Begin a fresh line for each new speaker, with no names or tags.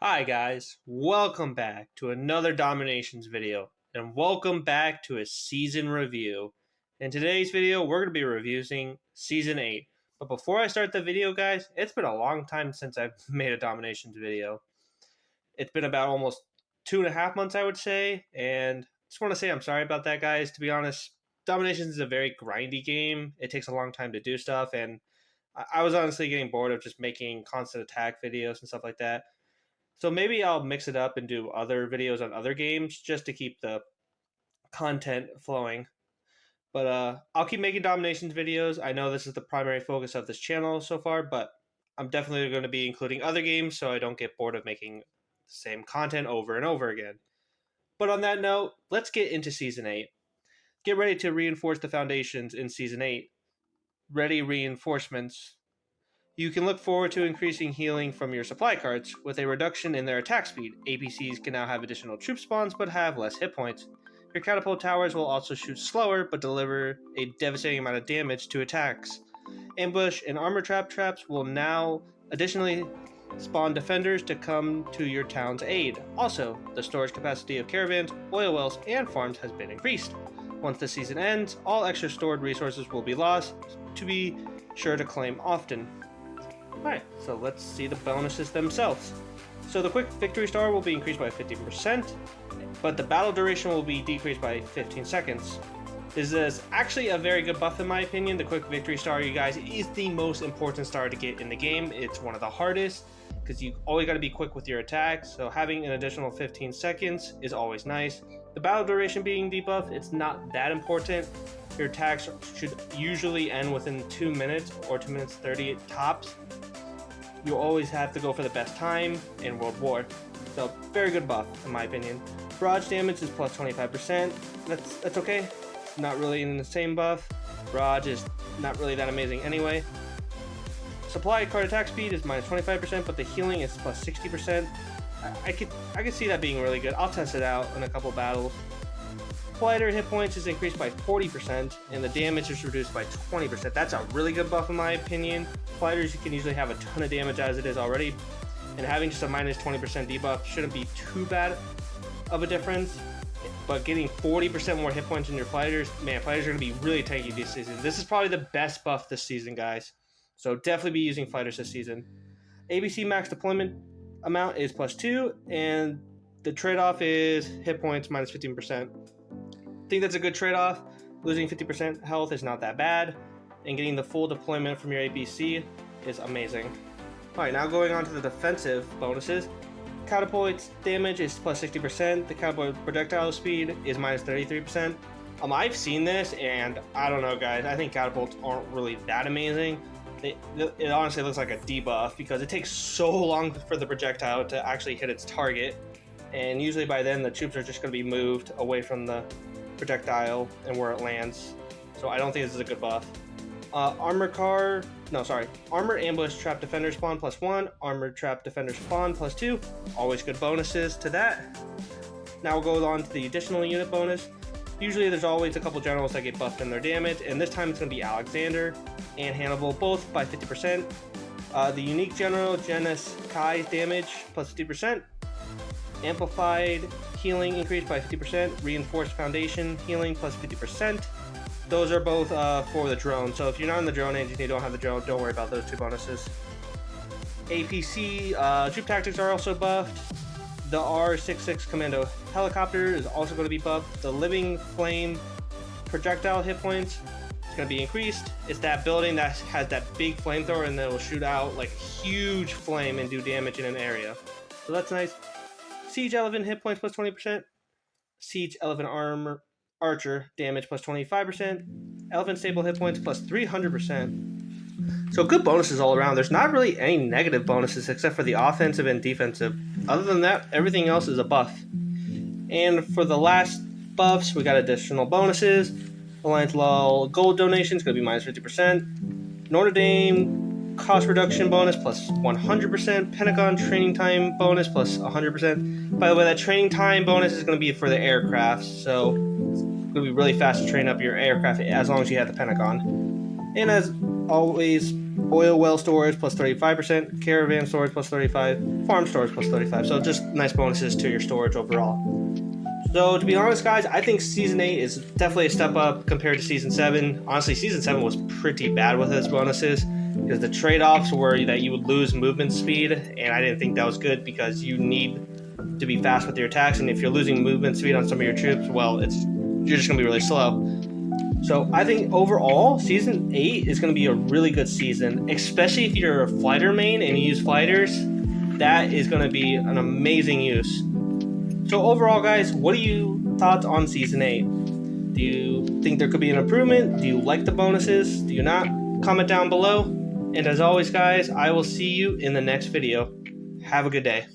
Hi guys, welcome back to another Dominations video, and welcome back to a season review. In today's video, we're going to be reviewing Season 8. But before I start the video, guys, it's been a long time since I've made a Dominations video. It's been about almost 2.5 months, I would say, and just want to say I'm sorry about that, guys. To be honest, Dominations is a very grindy game. It takes a long time to do stuff, and I was honestly getting bored of just making constant attack videos and stuff like that. So maybe I'll mix it up and do other videos on other games just to keep the content flowing. But I'll keep making Dominations videos. I know this is the primary focus of this channel so far, but I'm definitely going to be including other games so I don't get bored of making the same content over and over again. But on that note, let's get into Season 8. Get ready to reinforce the foundations in Season 8. Ready reinforcements. You can look forward to increasing healing from your supply carts. With a reduction in their attack speed, APCs can now have additional troop spawns but have less hit points. Your catapult towers will also shoot slower but deliver a devastating amount of damage to attacks. Ambush and armor traps will now additionally spawn defenders to come to your town's aid. Also, the storage capacity of caravans, oil wells, and farms has been increased. Once the season ends, all extra stored resources will be lost, to be sure to claim often. Alright, so let's see the bonuses themselves. So the quick victory star will be increased by 15%, but the battle duration will be decreased by 15 seconds. This is actually a very good buff in my opinion. The quick victory star, you guys, is the most important star to get in the game. It's one of the hardest because you always got to be quick with your attacks, so having an additional 15 seconds is always nice. The battle duration being debuffed, it's not that important. Your attacks should usually end within 2 minutes or 2 minutes 30 tops. You always have to go for the best time in World War. So, very good buff, in my opinion. Barrage damage is plus 25%. That's okay. Not really in the same buff. Barrage is not really that amazing anyway. Supply card attack speed is minus 25%, but the healing is plus 60%. I could see that being really good. I'll test it out in a couple battles. Fighter hit points is increased by 40%, and the damage is reduced by 20%. That's a really good buff in my opinion. Fighters, you can usually have a ton of damage as it is already, and having just a minus 20% debuff shouldn't be too bad of a difference. But getting 40% more hit points in your fighters, man, fighters are going to be really tanky this season. This is probably the best buff this season, guys. So definitely be using fighters this season. ABC max deployment amount is plus 2, and the trade-off is hit points minus 15%. I think that's a good trade-off. Losing 50% health is not that bad, and getting the full deployment from your APC is amazing. Alright, now going on to the defensive bonuses. Catapult damage is plus 60%. The catapult projectile speed is minus 33%. I've seen this, and I don't know, guys. I think catapults aren't really that amazing. It honestly looks like a debuff because it takes so long for the projectile to actually hit its target, and usually by then the troops are just going to be moved away from the projectile and where it lands. So I don't think this is a good buff. Armor ambush trap defender spawn plus 1, armor trap defender spawn plus 2. Always good bonuses to that. Now we'll go on to the additional unit bonus. Usually there's always a couple generals that get buffed in their damage, and this time it's going to be Alexander and Hannibal, both by 50%. The unique general, Genus Kai's damage plus 50%. Amplified healing increased by 50%. Reinforced foundation healing plus 50%. Those are both for the drone. So if you're not in the drone engine, you don't have the drone, don't worry about those two bonuses. APC troop tactics are also buffed. The R-66 Commando helicopter is also going to be buffed. The living flame projectile hit points is going to be increased. It's that building that has that big flamethrower, and it will shoot out like huge flame and do damage in an area. So that's nice. Siege elephant hit points plus 20%. Siege elephant archer damage plus 25%. Elephant stable hit points plus 300%. So good bonuses all around. There's not really any negative bonuses except for the offensive and defensive. Other than that, everything else is a buff. And for the last buffs, we got additional bonuses. Alliance Law Gold donation is going to be minus 50%. Notre Dame cost reduction bonus plus 100%. Pentagon training time bonus plus 100%. By the way, that training time bonus is going to be for the aircraft, so it's going to be really fast to train up your aircraft as long as you have the Pentagon. And as always, Oil well storage plus 35%, caravan storage plus 35, farm storage plus 35. So just nice bonuses to your storage overall. So to be honest, guys, I think Season 8 is definitely a step up compared to Season 7. Honestly, Season 7 was pretty bad with its bonuses because the trade-offs were that you would lose movement speed, and I didn't think that was good because you need to be fast with your attacks, and if you're losing movement speed on some of your troops, well, you're just going to be really slow. So I think overall, Season 8 is going to be a really good season, especially if you're a fighter main and you use fighters. That is going to be an amazing use. So overall, guys, what are your thoughts on Season 8? Do you think there could be an improvement? Do you like the bonuses? Do you not? Comment down below. And as always, guys, I will see you in the next video. Have a good day.